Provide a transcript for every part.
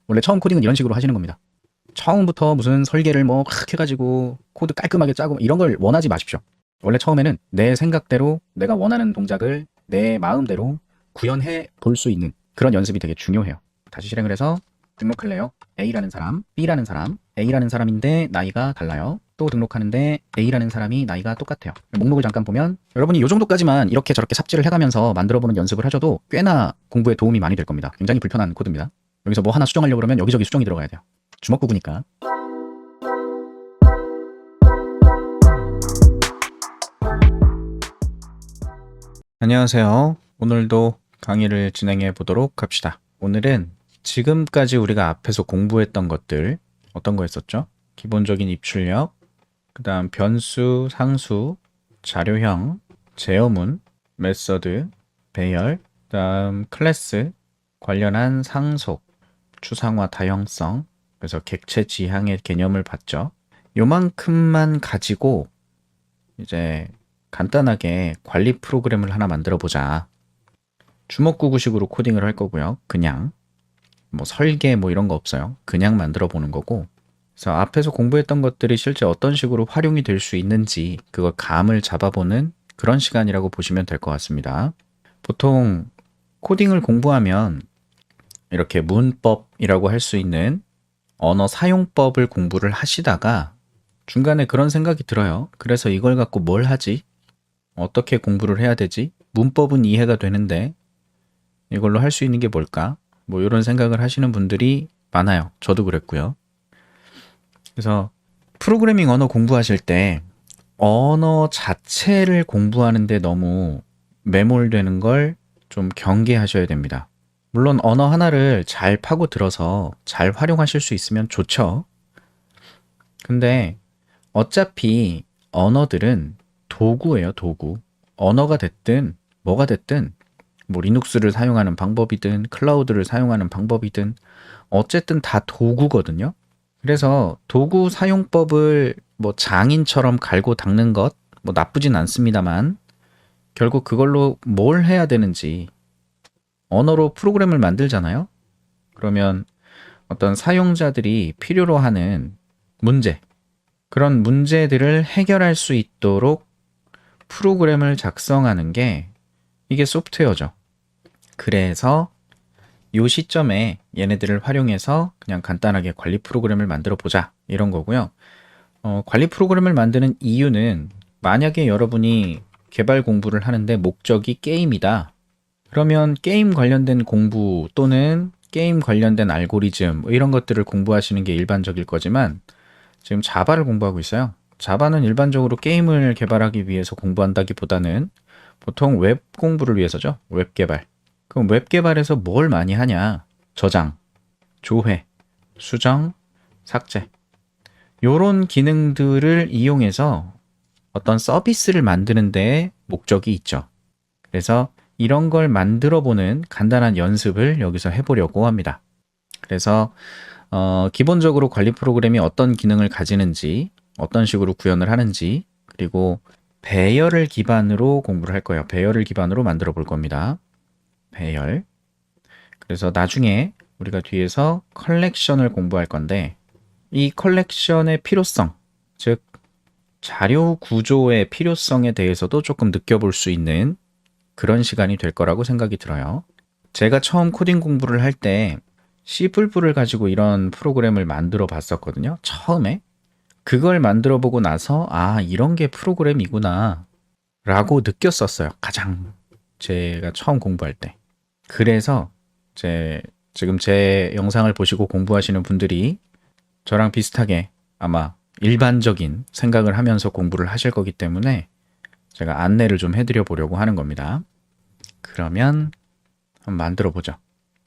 원래 처음 코딩은 이런 식으로 하시는 겁니다. 처음부터 무슨 설계를 뭐 막 해가지고 코드 깔끔하게 짜고 이런 걸 원하지 마십시오. 원래 처음에는 내 생각대로 내가 원하는 동작을 내 마음대로 구현해 볼 수 있는 그런 연습이 되게 중요해요. 다시 실행을 해서 등록할래요? A라는 사람, B라는 사람, A라는 사람인데 나이가 달라요. 또 등록하는데 A라는 사람이 나이가 똑같아요. 목록을 잠깐 보면 여러분이 이 정도까지만 이렇게 저렇게 삽질을 해가면서 만들어보는 연습을 하셔도 꽤나 공부에 도움이 많이 될 겁니다. 굉장히 불편한 코드입니다. 여기서 뭐 하나 수정하려고 그러면 여기저기 수정이 들어가야 돼요. 주먹구구니까. 안녕하세요. 오늘도 강의를 진행해 보도록 합시다. 오늘은 지금까지 우리가 앞에서 공부했던 것들 어떤 거 했었죠? 기본적인 입출력, 그 다음 변수, 상수, 자료형, 제어문, 메서드, 배열, 그 다음 클래스, 관련한 상속, 추상화 다형성, 그래서 객체 지향의 개념을 봤죠. 요만큼만 가지고 이제 간단하게 관리 프로그램을 하나 만들어 보자. 주먹구구식으로 코딩을 할 거고요. 그냥 뭐 설계 뭐 이런 거 없어요. 그냥 만들어 보는 거고. 그래서 앞에서 공부했던 것들이 실제 어떤 식으로 활용이 될 수 있는지 그걸 감을 잡아보는 그런 시간이라고 보시면 될 것 같습니다. 보통 코딩을 공부하면 이렇게 문법이라고 할 수 있는 언어 사용법을 공부를 하시다가 중간에 그런 생각이 들어요. 그래서 이걸 갖고 뭘 하지? 어떻게 공부를 해야 되지? 문법은 이해가 되는데 이걸로 할 수 있는 게 뭘까? 뭐 이런 생각을 하시는 분들이 많아요. 저도 그랬고요. 그래서 프로그래밍 언어 공부하실 때 언어 자체를 공부하는데 너무 매몰되는 걸 좀 경계하셔야 됩니다. 물론 언어 하나를 잘 파고들어서 잘 활용하실 수 있으면 좋죠. 근데 어차피 언어들은 도구예요, 도구. 언어가 됐든 뭐가 됐든 뭐 리눅스를 사용하는 방법이든 클라우드를 사용하는 방법이든 어쨌든 다 도구거든요. 그래서 도구 사용법을 뭐 장인처럼 갈고 닦는 것 뭐 나쁘진 않습니다만 결국 그걸로 뭘 해야 되는지 언어로 프로그램을 만들잖아요. 그러면 어떤 사용자들이 필요로 하는 문제, 그런 문제들을 해결할 수 있도록 프로그램을 작성하는 게 이게 소프트웨어죠. 그래서 이 시점에 얘네들을 활용해서 그냥 간단하게 관리 프로그램을 만들어 보자 이런 거고요. 관리 프로그램을 만드는 이유는 만약에 여러분이 개발 공부를 하는데 목적이 게임이다. 그러면 게임 관련된 공부 또는 게임 관련된 알고리즘 뭐 이런 것들을 공부하시는 게 일반적일 거지만 지금 자바를 공부하고 있어요. 자바는 일반적으로 게임을 개발하기 위해서 공부한다기보다는 보통 웹 공부를 위해서죠. 웹 개발. 그럼 웹 개발에서 뭘 많이 하냐? 저장, 조회, 수정, 삭제. 요런 기능들을 이용해서 어떤 서비스를 만드는 데 목적이 있죠. 그래서 이런 걸 만들어 보는 간단한 연습을 여기서 해보려고 합니다. 그래서 기본적으로 관리 프로그램이 어떤 기능을 가지는지, 어떤 식으로 구현을 하는지, 그리고 배열을 기반으로 공부를 할 거예요. 배열을 기반으로 만들어 볼 겁니다. 배열. 그래서 나중에 우리가 뒤에서 컬렉션을 공부할 건데 이 컬렉션의 필요성, 즉 자료 구조의 필요성에 대해서도 조금 느껴볼 수 있는 그런 시간이 될 거라고 생각이 들어요. 제가 처음 코딩 공부를 할 때 C++를 가지고 이런 프로그램을 만들어 봤었거든요. 처음에. 그걸 만들어 보고 나서 아, 이런 게 프로그램이구나 라고 느꼈었어요. 가장 제가 처음 공부할 때. 그래서 지금 제 영상을 보시고 공부하시는 분들이 저랑 비슷하게 아마 일반적인 생각을 하면서 공부를 하실 거기 때문에 제가 안내를 좀 해드려 보려고 하는 겁니다. 그러면 한번 만들어 보죠.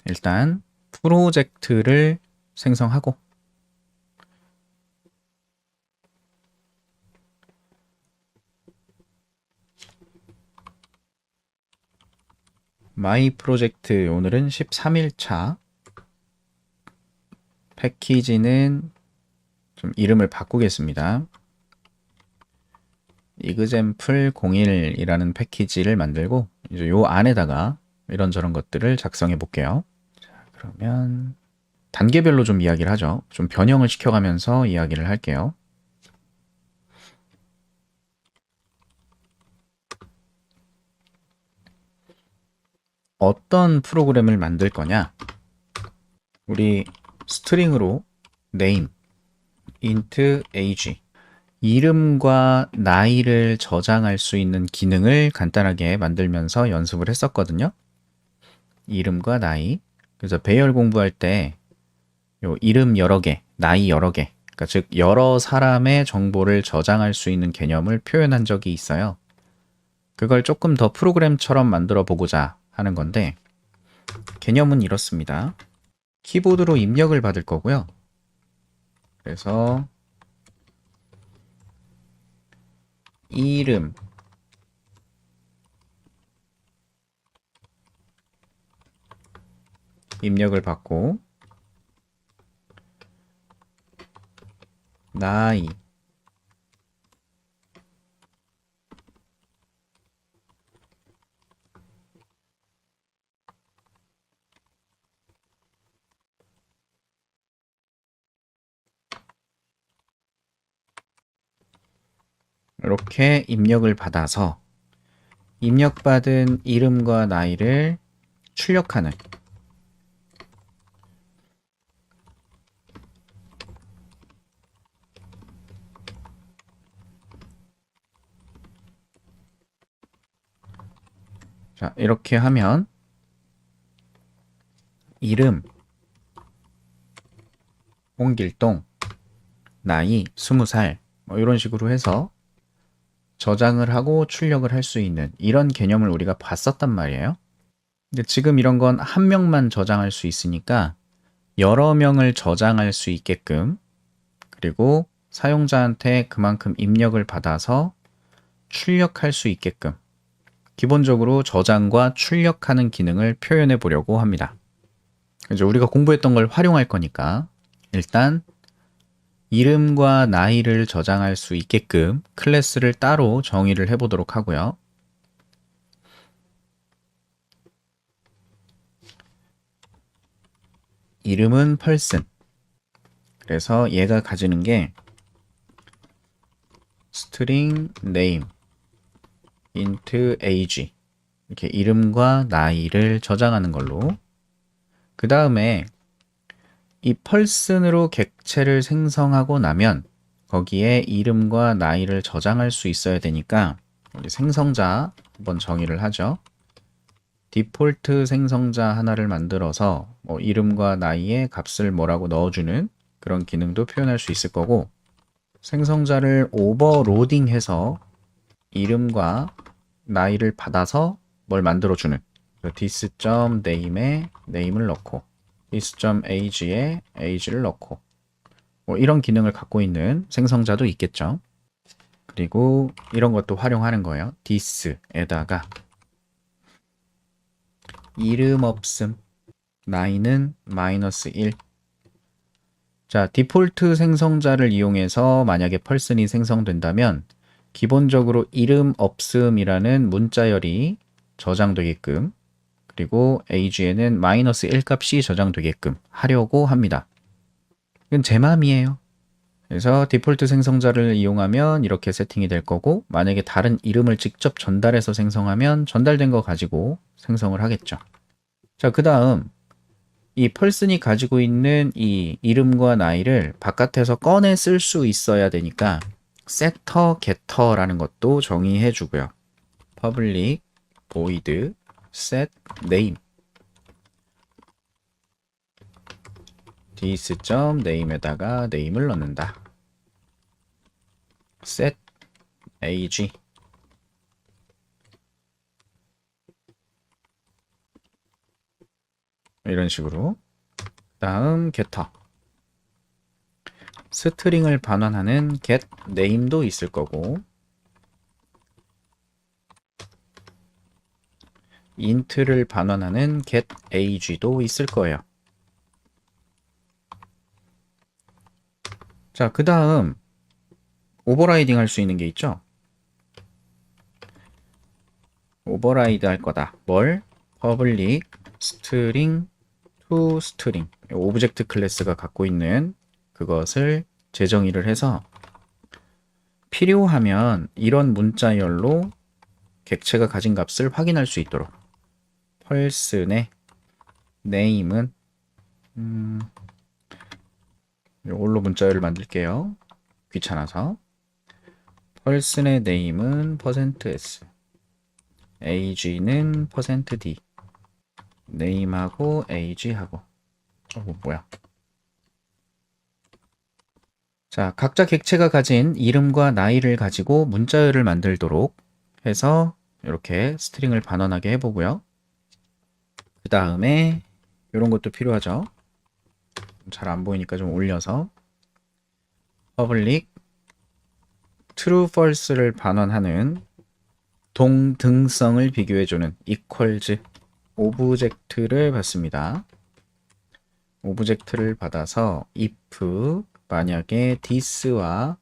일단 프로젝트를 생성하고 마이 프로젝트 오늘은 13일차 패키지는 좀 이름을 바꾸겠습니다. example 01이라는 패키지를 만들고 이제 요 안에다가 이런저런 것들을 작성해 볼게요. 자, 그러면 단계별로 좀 이야기를 하죠. 좀 변형을 시켜가면서 이야기를 할게요. 어떤 프로그램을 만들 거냐? 우리 스트링으로 name, int age, 이름과 나이를 저장할 수 있는 기능을 간단하게 만들면서 연습을 했었거든요. 이름과 나이. 그래서 배열 공부할 때 요 이름 여러 개, 나이 여러 개, 그러니까 즉 여러 사람의 정보를 저장할 수 있는 개념을 표현한 적이 있어요. 그걸 조금 더 프로그램처럼 만들어 보고자 하는 건데, 개념은 이렇습니다. 키보드로 입력을 받을 거고요. 그래서 이름, 입력을 받고 나이, 이렇게 입력을 받아서 입력받은 이름과 나이를 출력하는, 자, 이렇게 하면 이름 홍길동, 나이 20살, 뭐 이런 식으로 해서 저장을 하고 출력을 할 수 있는 이런 개념을 우리가 봤었단 말이에요. 근데 지금 이런 건 한 명만 저장할 수 있으니까 여러 명을 저장할 수 있게끔, 그리고 사용자한테 그만큼 입력을 받아서 출력할 수 있게끔 기본적으로 저장과 출력하는 기능을 표현해 보려고 합니다. 이제 우리가 공부했던 걸 활용할 거니까 일단 이름과 나이를 저장할 수 있게끔 클래스를 따로 정의를 해보도록 하고요. 이름은 person. 그래서 얘가 가지는 게 string name, int age, 이렇게 이름과 나이를 저장하는 걸로. 그 다음에 이 person으로 객체를 생성하고 나면 거기에 이름과 나이를 저장할 수 있어야 되니까 우리 생성자 한번 정의를 하죠. 디폴트 생성자 하나를 만들어서 뭐 이름과 나이의 값을 뭐라고 넣어주는 그런 기능도 표현할 수 있을 거고, 생성자를 오버로딩해서 이름과 나이를 받아서 뭘 만들어주는 this.name에 name을 넣고 this.age에 age를 넣고 뭐 이런 기능을 갖고 있는 생성자도 있겠죠. 그리고 이런 것도 활용하는 거예요. this에다가 이름 없음, 나이는 -1. 자, 디폴트 생성자를 이용해서 만약에 person이 생성된다면 기본적으로 이름 없음이라는 문자열이 저장되게끔, 그리고 age에는 -1 값이 저장되게끔 하려고 합니다. 이건 제 맘이에요. 그래서 디폴트 생성자를 이용하면 이렇게 세팅이 될 거고, 만약에 다른 이름을 직접 전달해서 생성하면 전달된 거 가지고 생성을 하겠죠. 자, 그 다음 이 person이 가지고 있는 이 이름과 나이를 바깥에서 꺼내 쓸 수 있어야 되니까 setter, getter라는 것도 정의해 주고요. public void set name, this.name에다가 name을 넣는다. set age, 이런 식으로. 다음 getter, 스트링을 반환하는 get name도 있을 거고, int를 반환하는 get age도 있을 거예요. 자, 그 다음 오버라이딩 할 수 있는 게 있죠. 오버라이드 할 거다. 뭘? public string to string. 오브젝트 클래스가 갖고 있는 그것을 재정의를 해서 필요하면 이런 문자열로 객체가 가진 값을 확인할 수 있도록 펄슨의 name은 이걸로 문자열을 만들게요. 귀찮아서. 펄슨의 name은 %s, ag는 %d, name하고 age하고 뭐야. 자, 각자 객체가 가진 이름과 나이를 가지고 문자열을 만들도록 해서 이렇게 스트링을 반환하게 해보고요. 그 다음에 이런 것도 필요하죠. 잘 안 보이니까 좀 올려서 public true false를 반환하는 동등성을 비교해주는 equals 오브젝트를 받습니다. 오브젝트를 받아서 if 만약에 this와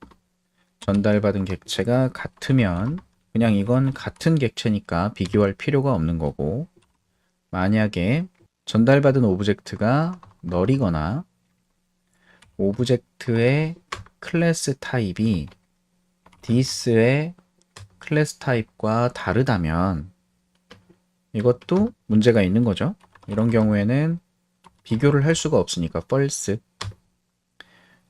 전달받은 객체가 같으면 그냥 이건 같은 객체니까 비교할 필요가 없는 거고, 만약에 전달받은 오브젝트가 널이거나 오브젝트의 클래스 타입이 this의 클래스 타입과 다르다면 이것도 문제가 있는 거죠. 이런 경우에는 비교를 할 수가 없으니까 false.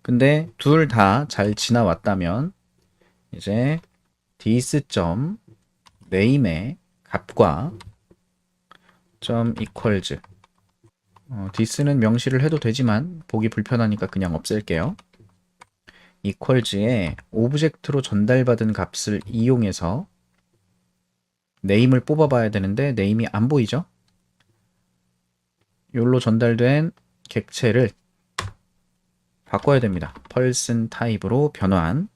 근데 둘 다 잘 지나왔다면 이제 this.name의 값과 .equals this는 명시를 해도 되지만 보기 불편하니까 그냥 없앨게요. equals에 오브젝트로 전달받은 값을 이용해서 name을 뽑아봐야 되는데 name이 안 보이죠? 요로 전달된 객체를 바꿔야 됩니다. person 타입으로 변환,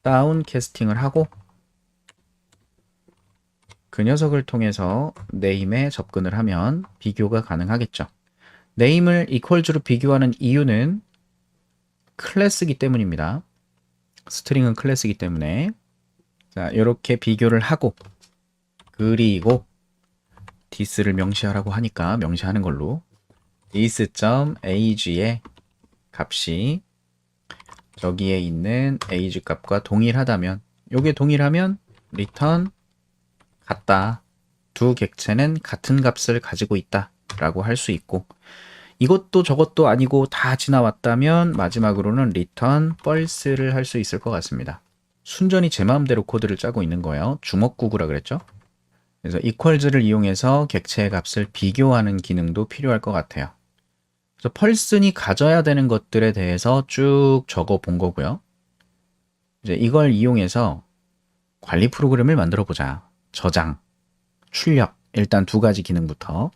다운 캐스팅을 하고 그 녀석을 통해서 name에 접근을 하면 비교가 가능하겠죠. name을 equals로 비교하는 이유는 클래스이기 때문입니다. 스트링은 클래스이기 때문에. 자, 이렇게 비교를 하고 그리고 this를 명시하라고 하니까 명시하는 걸로 this.age의 값이 저기에 있는 age 값과 동일하다면, 요게 동일하면 return 같다. 두 객체는 같은 값을 가지고 있다 라고 할 수 있고, 이것도 저것도 아니고 다 지나왔다면 마지막으로는 return false를 할 수 있을 것 같습니다. 순전히 제 마음대로 코드를 짜고 있는 거예요. 주먹구구라 그랬죠. 그래서 equals를 이용해서 객체의 값을 비교하는 기능도 필요할 것 같아요. 그래서 펄슨이 가져야 되는 것들에 대해서 쭉 적어 본 거고요. 이제 이걸 이용해서 관리 프로그램을 만들어 보자. 저장, 출력, 일단 두 가지 기능부터.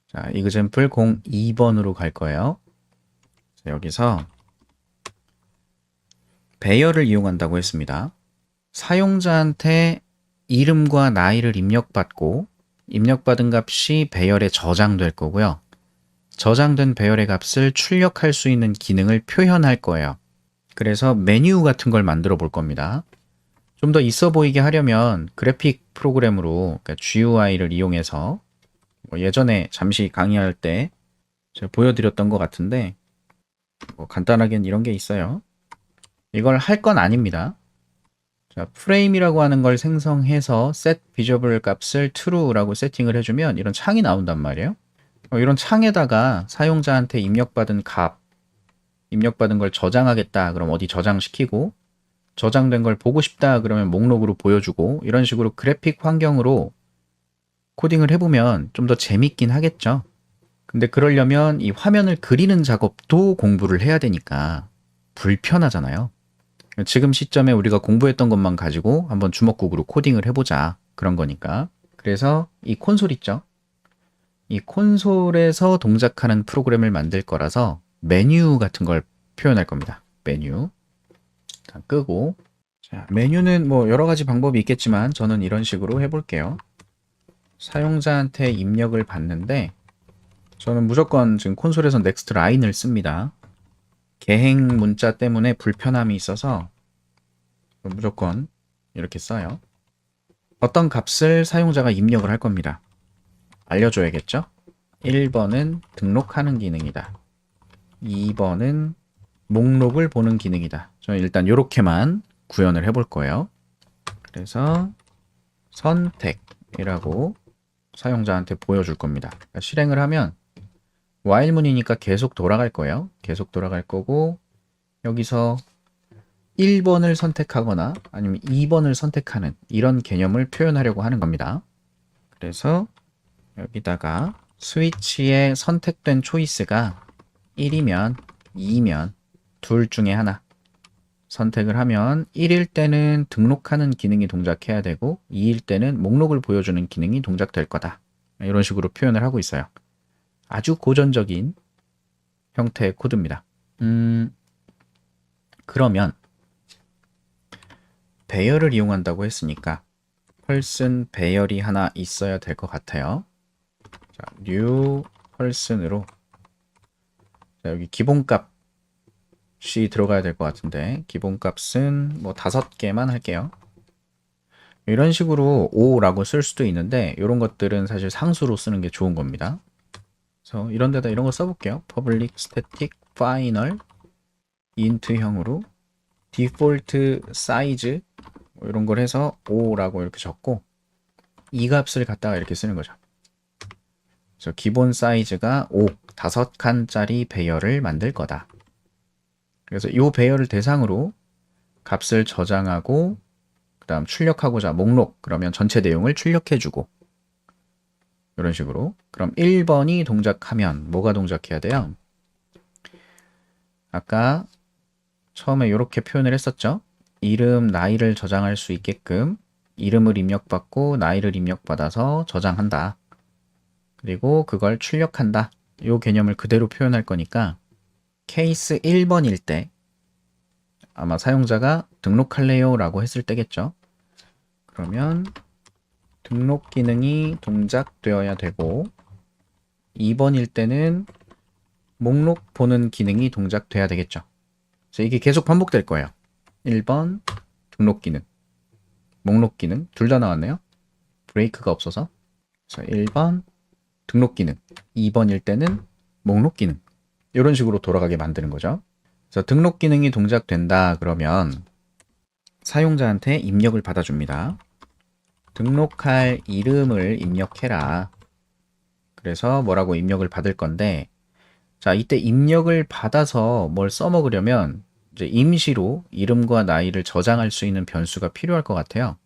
자, example 02번으로 갈 거예요. 여기서 배열을 이용한다고 했습니다. 사용자한테 이름과 나이를 입력받고 입력받은 값이 배열에 저장될 거고요. 저장된 배열의 값을 출력할 수 있는 기능을 표현할 거예요. 그래서 메뉴 같은 걸 만들어 볼 겁니다. 좀 더 있어 보이게 하려면 그래픽 프로그램으로, 그러니까 GUI를 이용해서 예전에 잠시 강의할 때 제가 보여드렸던 것 같은데 간단하게는 이런 게 있어요. 이걸 할 건 아닙니다. 자, 프레임이라고 하는 걸 생성해서 set visible 값을 true라고 세팅을 해주면 이런 창이 나온단 말이에요. 이런 창에다가 사용자한테 입력받은 값, 입력받은 걸 저장하겠다 그럼 어디 저장시키고, 저장된 걸 보고 싶다 그러면 목록으로 보여주고, 이런 식으로 그래픽 환경으로 코딩을 해보면 좀 더 재밌긴 하겠죠. 근데 그러려면 이 화면을 그리는 작업도 공부를 해야 되니까 불편하잖아요. 지금 시점에 우리가 공부했던 것만 가지고 한번 주먹구구로 코딩을 해보자, 그런 거니까. 그래서 이 콘솔 있죠? 이 콘솔에서 동작하는 프로그램을 만들 거라서 메뉴 같은 걸 표현할 겁니다. 메뉴. 자, 끄고. 자, 메뉴는 뭐 여러 가지 방법이 있겠지만 저는 이런 식으로 해볼게요. 사용자한테 입력을 받는데 저는 무조건 지금 콘솔에서 넥스트 라인을 씁니다. 개행 문자 때문에 불편함이 있어서 무조건 이렇게 써요. 어떤 값을 사용자가 입력을 할 겁니다. 알려줘야겠죠? 1번은 등록하는 기능이다. 2번은 목록을 보는 기능이다. 저는 일단 이렇게만 구현을 해볼 거예요. 그래서 선택이라고 사용자한테 보여줄 겁니다. 그러니까 실행을 하면 while문이니까 계속 돌아갈 거예요. 계속 돌아갈 거고 여기서 1번을 선택하거나 아니면 2번을 선택하는 이런 개념을 표현하려고 하는 겁니다. 그래서 여기다가 스위치에 선택된 초이스가 1이면 2면 둘 중에 하나 선택을 하면 1일 때는 등록하는 기능이 동작해야 되고 2일 때는 목록을 보여주는 기능이 동작될 거다. 이런 식으로 표현을 하고 있어요. 아주 고전적인 형태의 코드입니다. 그러면 배열을 이용한다고 했으니까 person 배열이 하나 있어야 될 것 같아요. 자, new person으로 자, 여기 기본값이 들어가야 될 것 같은데 기본값은 뭐 5개만 할게요. 이런 식으로 5라고 쓸 수도 있는데 이런 것들은 사실 상수로 쓰는 게 좋은 겁니다. 그래서 이런 데다 이런 거 써볼게요. public static final int형으로 default size 이런 걸 해서 5라고 이렇게 적고 이 값을 갖다가 이렇게 쓰는 거죠. 그래서 기본 사이즈가 5, 5칸짜리 배열을 만들 거다. 그래서 이 배열을 대상으로 값을 저장하고 그 다음 출력하고자 목록 그러면 전체 내용을 출력해주고 이런 식으로 그럼 1번이 동작하면 뭐가 동작해야 돼요? 아까 처음에 이렇게 표현을 했었죠. 이름, 나이를 저장할 수 있게끔 이름을 입력받고 나이를 입력받아서 저장한다. 그리고 그걸 출력한다. 이 개념을 그대로 표현할 거니까 케이스 1번일 때 아마 사용자가 등록할래요 라고 했을 때겠죠. 그러면 등록 기능이 동작되어야 되고 2번일 때는 목록 보는 기능이 동작돼야 되겠죠. 그래서 이게 계속 반복될 거예요. 1번 등록 기능, 목록 기능 둘 다 나왔네요. 브레이크가 없어서. 그래서 1번 등록 기능, 2번일 때는 목록 기능 이런 식으로 돌아가게 만드는 거죠. 그래서 등록 기능이 동작된다 그러면 사용자한테 입력을 받아줍니다. 등록할 이름을 입력해라. 그래서 뭐라고 입력을 받을 건데 자 이때 입력을 받아서 뭘 써먹으려면 이제 임시로 이름과 나이를 저장할 수 있는 변수가 필요할 것 같아요.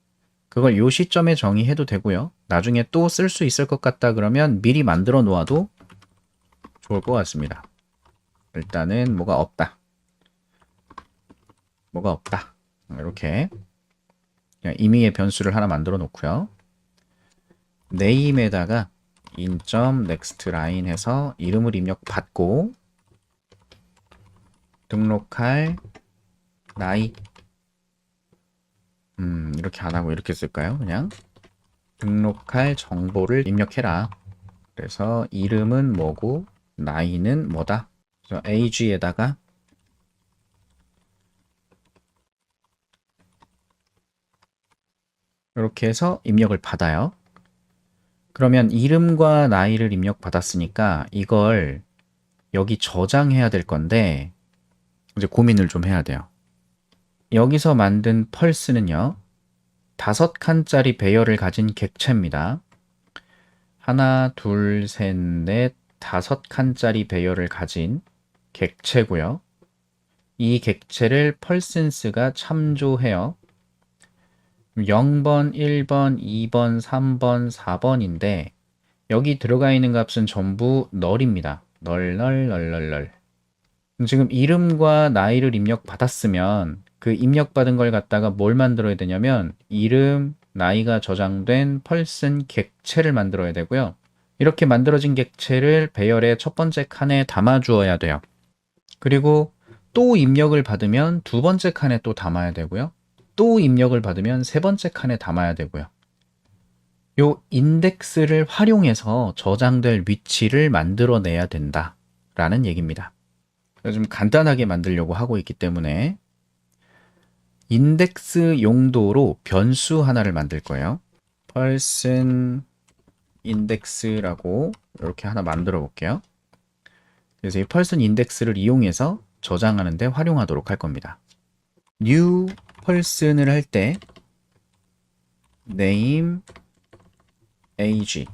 그걸 요 시점에 정의해도 되고요. 나중에 또 쓸 수 있을 것 같다 그러면 미리 만들어 놓아도 좋을 것 같습니다. 일단은 뭐가 없다. 뭐가 없다. 이렇게 그냥 임의의 변수를 하나 만들어 놓고요. name에다가 in.nextLine 해서 이름을 입력받고 등록할 나이 이렇게 안 하고 이렇게 쓸까요? 그냥 등록할 정보를 입력해라. 그래서 이름은 뭐고 나이는 뭐다. 그래서 age에다가 이렇게 해서 입력을 받아요. 그러면 이름과 나이를 입력받았으니까 이걸 여기 저장해야 될 건데 이제 고민을 좀 해야 돼요. 여기서 만든 펄스는요. 5칸짜리 배열을 가진 객체입니다. 하나, 둘, 셋, 넷, 5칸짜리 배열을 가진 객체고요. 이 객체를 펄센스가 참조해요. 0번, 1번, 2번, 3번, 4번인데 여기 들어가 있는 값은 전부 널입니다. 널. 지금 이름과 나이를 입력받았으면 그 입력받은 걸 갖다가 뭘 만들어야 되냐면 이름, 나이가 저장된 펄슨 객체를 만들어야 되고요. 이렇게 만들어진 객체를 배열의 첫 번째 칸에 담아 주어야 돼요. 그리고 또 입력을 받으면 두 번째 칸에 또 담아야 되고요. 또 입력을 받으면 세 번째 칸에 담아야 되고요. 요 인덱스를 활용해서 저장될 위치를 만들어내야 된다라는 얘기입니다. 좀 간단하게 만들려고 하고 있기 때문에 인덱스 용도로 변수 하나를 만들 거예요. person index라고 이렇게 하나 만들어 볼게요. 그래서 이 person index를 이용해서 저장하는데 활용하도록 할 겁니다. new person을 할 때 name age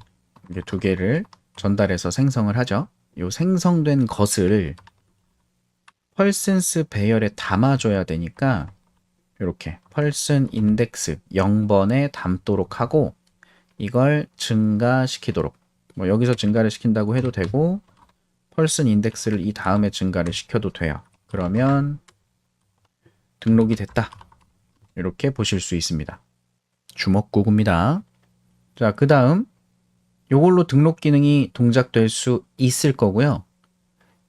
이게 두 개를 전달해서 생성을 하죠. 이 생성된 것을 persons 배열에 담아줘야 되니까 이렇게 person index 0번에 담도록 하고 이걸 증가시키도록 뭐 여기서 증가를 시킨다고 해도 되고 person index를 이 다음에 증가를 시켜도 돼요. 그러면 등록이 됐다. 이렇게 보실 수 있습니다. 주먹구구입니다. 자, 그 다음 이걸로 등록 기능이 동작될 수 있을 거고요.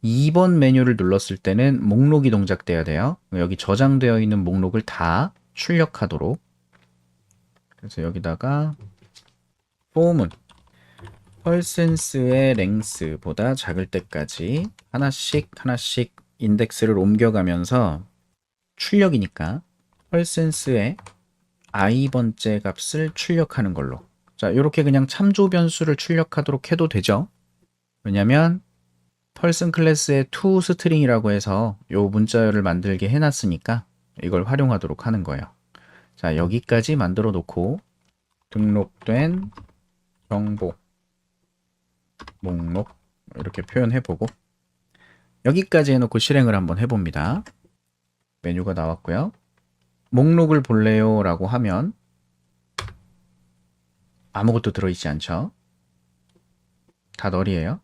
2번 메뉴를 눌렀을 때는 목록이 동작돼야 돼요. 여기 저장되어 있는 목록을 다 출력하도록. 그래서 여기다가 폼은 persons의 length보다 작을 때까지 하나씩 인덱스를 옮겨가면서 출력이니까 persons의 i번째 값을 출력하는 걸로. 자, 이렇게 그냥 참조 변수를 출력하도록 해도 되죠. 왜냐면 person 클래스의 toString이라고 해서 이 문자열을 만들게 해놨으니까 이걸 활용하도록 하는 거예요. 자, 여기까지 만들어 놓고 등록된 정보 목록 이렇게 표현해보고 여기까지 해놓고 실행을 한번 해봅니다. 메뉴가 나왔고요. 목록을 볼래요? 라고 하면 아무것도 들어있지 않죠? 다 널이에요.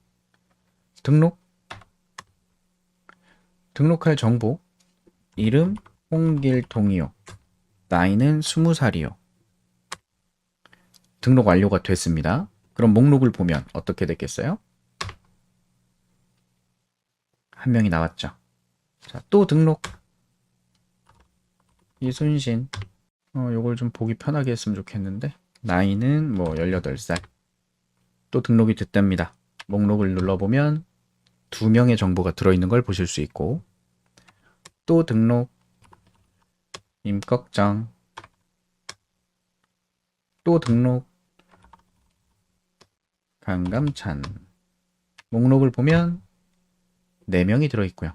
등록할 정보 이름 홍길동이요. 나이는 20살이요. 등록 완료가 됐습니다. 그럼 목록을 보면 어떻게 됐겠어요? 한 명이 나왔죠. 자, 또 등록 이순신 요걸 좀 보기 편하게 했으면 좋겠는데 나이는 뭐 18살 또 등록이 됐답니다. 목록을 눌러보면 2명의 정보가 들어있는 걸 보실 수 있고 또 등록 임꺽정 또 등록 강감찬 목록을 보면 4명이 들어있고요.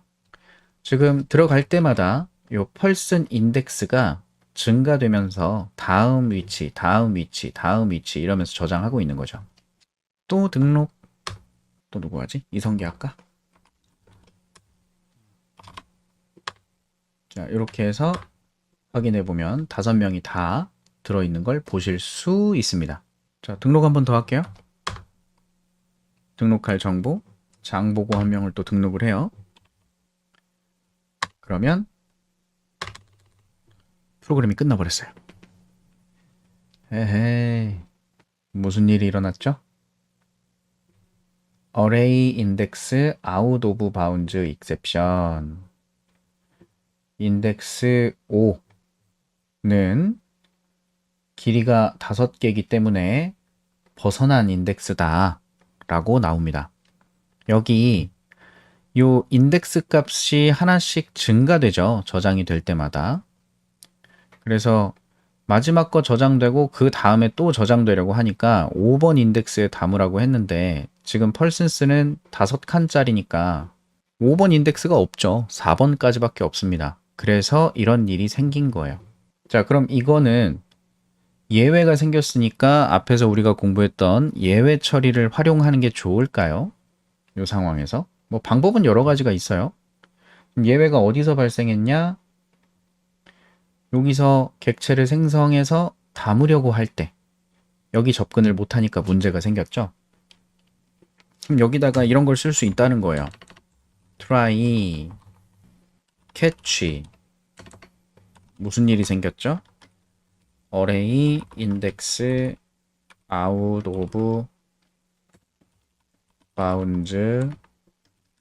지금 들어갈 때마다 이 person index가 증가되면서 다음 위치 이러면서 저장하고 있는 거죠. 또 등록 또 누구 하지? 이성기 할까? 자, 이렇게 해서 확인해 보면 5명이 다 들어있는 걸 보실 수 있습니다. 자, 등록 한 번 더 할게요. 등록할 정보 장보고 한 명을 또 등록을 해요. 그러면 프로그램이 끝나버렸어요. 에헤이, 무슨 일이 일어났죠? array index out of bounds exception 인덱스 5는 길이가 5개이기 때문에 벗어난 인덱스다 라고 나옵니다. 여기 요 인덱스 값이 하나씩 증가되죠. 저장이 될 때마다. 그래서 마지막 거 저장되고 그 다음에 또 저장되려고 하니까 5번 인덱스에 담으라고 했는데 지금 persons는 5칸짜리니까 5번 인덱스가 없죠. 4번까지밖에 없습니다. 그래서 이런 일이 생긴 거예요. 자, 그럼 이거는 예외가 생겼으니까 앞에서 우리가 공부했던 예외 처리를 활용하는 게 좋을까요? 이 상황에서 뭐 방법은 여러 가지가 있어요. 예외가 어디서 발생했냐? 여기서 객체를 생성해서 담으려고 할 때 여기 접근을 못하니까 문제가 생겼죠. 그럼 여기다가 이런 걸 쓸 수 있다는 거예요. try catch 무슨 일이 생겼죠? array index out of bounds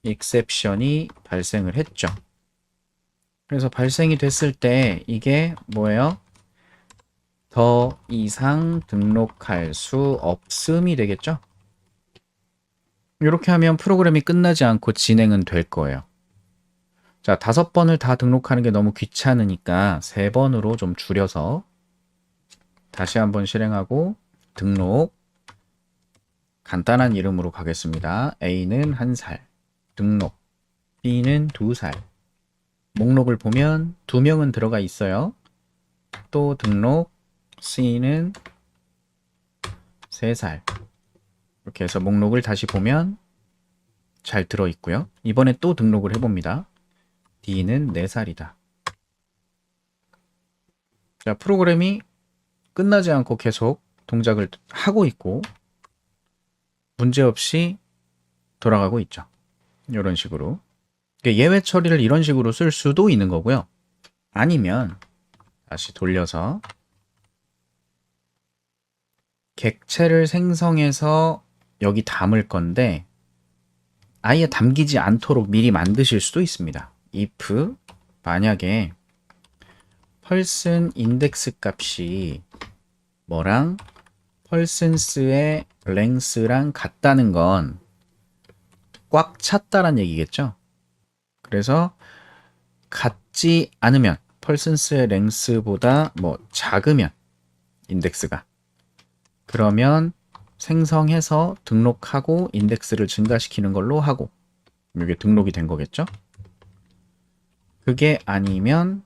exception이 발생을 했죠. 그래서 발생이 됐을 때 이게 뭐예요? 더 이상 등록할 수 없음이 되겠죠? 이렇게 하면 프로그램이 끝나지 않고 진행은 될 거예요. 자, 5번을 다 등록하는 게 너무 귀찮으니까 3번으로 좀 줄여서 다시 한번 실행하고 등록 간단한 이름으로 가겠습니다. A는 1살 등록, B는 2살. 목록을 보면 2명은 들어가 있어요. 또 등록, C는 3살. 이렇게 해서 목록을 다시 보면 잘 들어있고요. 이번에 또 등록을 해봅니다. D는 4살이다. 자, 프로그램이 끝나지 않고 계속 동작을 하고 있고 문제없이 돌아가고 있죠. 이런 식으로. 예외 처리를 이런 식으로 쓸 수도 있는 거고요. 아니면 다시 돌려서 객체를 생성해서 여기 담을 건데 아예 담기지 않도록 미리 만드실 수도 있습니다. if 만약에 person index 값이 뭐랑 persons의 length랑 같다는 건 꽉 찼다란 얘기겠죠. 그래서 같지 않으면 persons의 length보다 뭐 작으면 인덱스가 그러면 생성해서 등록하고 인덱스를 증가시키는 걸로 하고 이게 등록이 된 거겠죠. 그게 아니면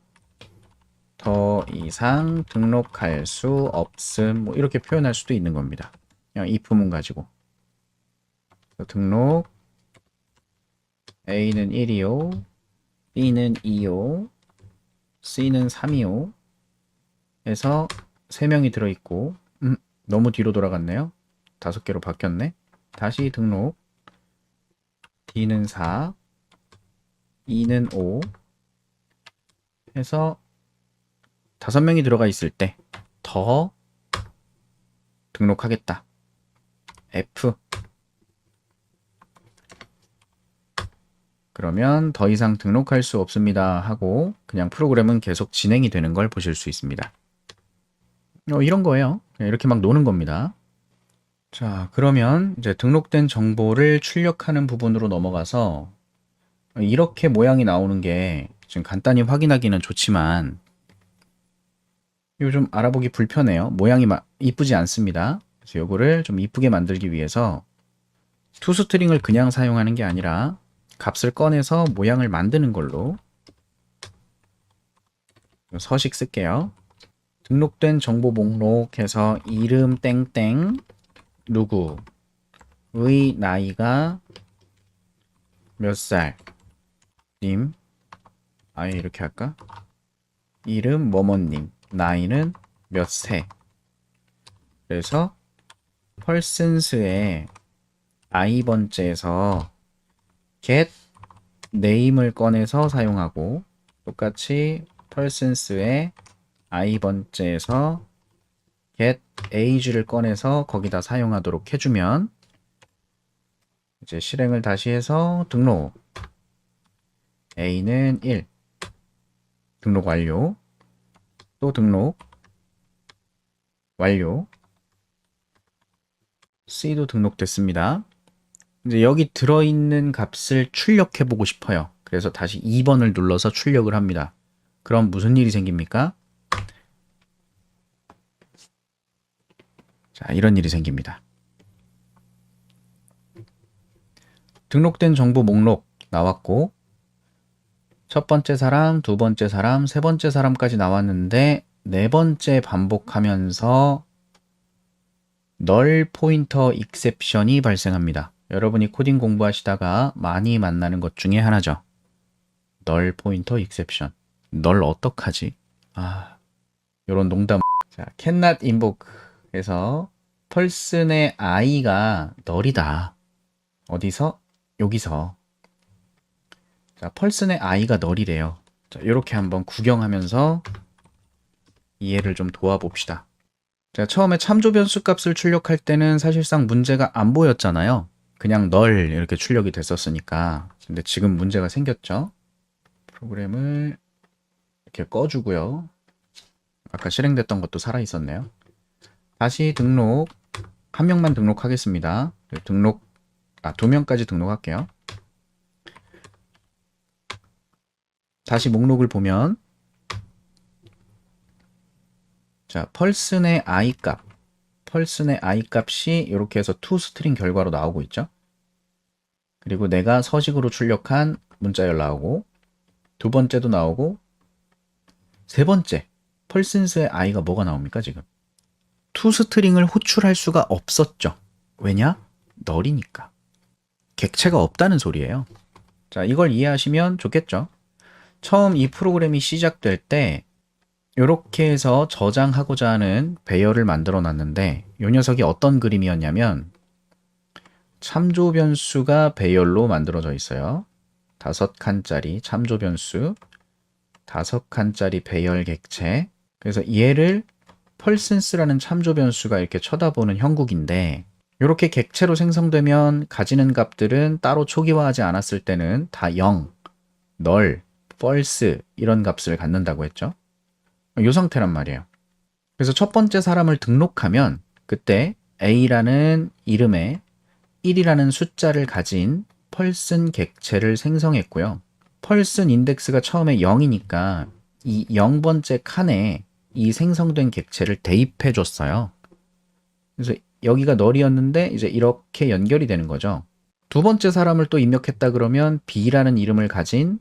더 이상 등록할 수 없음 뭐 이렇게 표현할 수도 있는 겁니다. 그냥 if문 가지고 등록 A는 1이요 B는 2요 C는 3이요 해서 3명이 들어있고 너무 뒤로 돌아갔네요. 5개로 바뀌었네. 다시 등록 D는 4 E는 5 해서 5명이 들어가 있을 때 더 등록하겠다. F 그러면 더 이상 등록할 수 없습니다 하고 그냥 프로그램은 계속 진행이 되는 걸 보실 수 있습니다. 이런 거예요. 이렇게 막 노는 겁니다. 자, 그러면 이제 등록된 정보를 출력하는 부분으로 넘어가서 이렇게 모양이 나오는 게 지금 간단히 확인하기는 좋지만 이거 좀 알아보기 불편해요. 모양이 이쁘지 않습니다. 그래서 이거를 좀 이쁘게 만들기 위해서 투스트링을 그냥 사용하는 게 아니라 값을 꺼내서 모양을 만드는 걸로 서식 쓸게요. 등록된 정보 목록에서 이름 땡땡 누구의 나이가 몇 살 님 아예 이렇게 할까? 이름 뭐뭐님 나이는 몇 세. 그래서 persons의 i번째에서 get name을 꺼내서 사용하고 똑같이 persons의 i번째에서 get age를 꺼내서 거기다 사용하도록 해주면 이제 실행을 다시 해서 등록 A는 1 등록 완료 또 등록 완료 C도 등록됐습니다. 이제 여기 들어있는 값을 출력해 보고 싶어요. 그래서 다시 2번을 눌러서 출력을 합니다. 그럼 무슨 일이 생깁니까? 자, 이런 일이 생깁니다. 등록된 정보 목록 나왔고 첫 번째 사람, 두 번째 사람, 세 번째 사람까지 나왔는데 네 번째 반복하면서 널 포인터 익셉션이 발생합니다. 여러분이 코딩 공부하시다가 많이 만나는 것 중에 하나죠. 널 포인터 익셉션. 널 어떡하지? 요런 농담. 자, cannot invoke에서 person의 i가 널이다. 어디서? 여기서. 자, person의 i가 널이래요. 자, 요렇게 한번 구경하면서 이해를 좀 도와봅시다. 제가 처음에 참조 변수 값을 출력할 때는 사실상 문제가 안 보였잖아요. 그냥 널 이렇게 출력이 됐었으니까. 근데 지금 문제가 생겼죠. 프로그램을 이렇게 꺼주고요. 아까 실행됐던 것도 살아있었네요. 다시 등록, 한 명만 등록하겠습니다. 등록, 2명까지 등록할게요. 다시 목록을 보면 자, 펄슨의 i 값이 이렇게 해서 toString 결과로 나오고 있죠. 그리고 내가 서식으로 출력한 문자열 나오고, 두 번째도 나오고, 세 번째 펄슨스의 i가 뭐가 나옵니까 지금? toString을 호출할 수가 없었죠. 왜냐? 널이니까. 객체가 없다는 소리예요. 자, 이걸 이해하시면 좋겠죠. 처음 이 프로그램이 시작될 때 이렇게 해서 저장하고자 하는 배열을 만들어 놨는데 이 녀석이 어떤 그림이었냐면 참조 변수가 배열로 만들어져 있어요. 5칸짜리 참조 변수, 5칸짜리 배열 객체. 그래서 얘를 펄슨스라는 참조 변수가 이렇게 쳐다보는 형국인데 이렇게 객체로 생성되면 가지는 값들은 따로 초기화하지 않았을 때는 다 0, 널, false 이런 값을 갖는다고 했죠. 이 상태란 말이에요. 그래서 첫 번째 사람을 등록하면 그때 A라는 이름에 1이라는 숫자를 가진 펄슨 객체를 생성했고요. 펄슨 인덱스가 처음에 0이니까 이 0번째 칸에 이 생성된 객체를 대입해 줬어요. 그래서 여기가 널이었는데 이제 이렇게 연결이 되는 거죠. 두 번째 사람을 또 입력했다 그러면 B라는 이름을 가진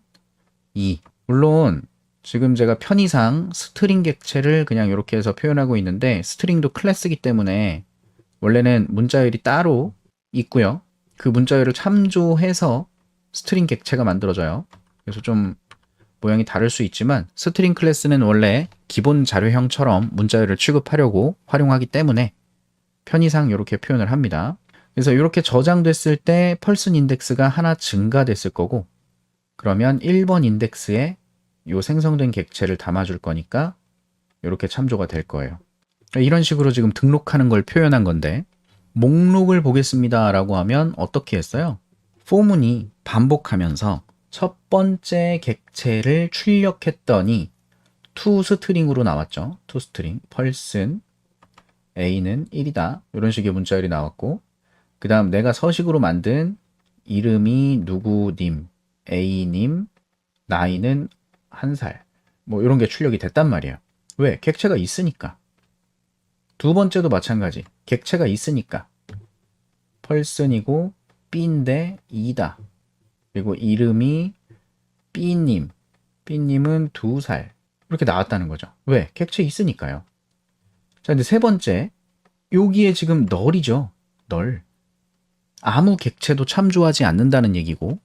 2. 물론 지금 제가 편의상 스트링 객체를 그냥 이렇게 해서 표현하고 있는데 스트링도 클래스이기 때문에 원래는 문자열이 따로 있고요. 그 문자열을 참조해서 스트링 객체가 만들어져요. 그래서 좀 모양이 다를 수 있지만 스트링 클래스는 원래 기본 자료형처럼 문자열을 취급하려고 활용하기 때문에 편의상 이렇게 표현을 합니다. 그래서 이렇게 저장됐을 때 펄슨 인덱스가 하나 증가됐을 거고 그러면 1번 인덱스에 이 생성된 객체를 담아줄 거니까 이렇게 참조가 될 거예요. 이런 식으로 지금 등록하는 걸 표현한 건데 목록을 보겠습니다 라고 하면 어떻게 했어요? 포문이 반복하면서 첫 번째 객체를 출력했더니 toString으로 나왔죠. toString, 펄슨, A는 1이다. 이런 식의 문자열이 나왔고 그 다음 내가 서식으로 만든 이름이 누구님, A님, 나이는 1살 뭐 이런 게 출력이 됐단 말이에요. 왜? 객체가 있으니까. 두 번째도 마찬가지. 객체가 있으니까. 펄슨이고 B인데 2다. 그리고 이름이 B님. B님은 2살. 이렇게 나왔다는 거죠. 왜? 객체 있으니까요. 자, 근데 세 번째. 여기에 지금 널이죠. 널. 아무 객체도 참조하지 않는다는 얘기고.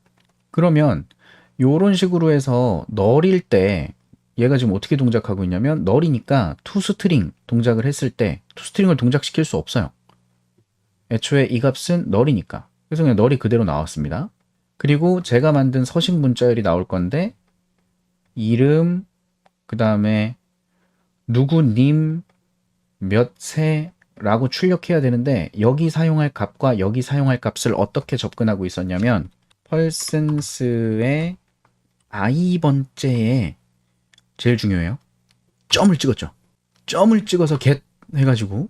그러면 요런 식으로 해서 널일 때 얘가 지금 어떻게 동작하고 있냐면 널이니까 toString 동작을 했을 때 toString을 동작시킬 수 없어요. 애초에 이 값은 널이니까. 그래서 그냥 널이 그대로 나왔습니다. 그리고 제가 만든 서식 문자열이 나올 건데 이름, 그 다음에 누구님, 몇 세라고 출력해야 되는데 여기 사용할 값과 여기 사용할 값을 어떻게 접근하고 있었냐면 펄슨스의 i번째에 제일 중요해요. 점을 찍었죠. 점을 찍어서 get 해가지고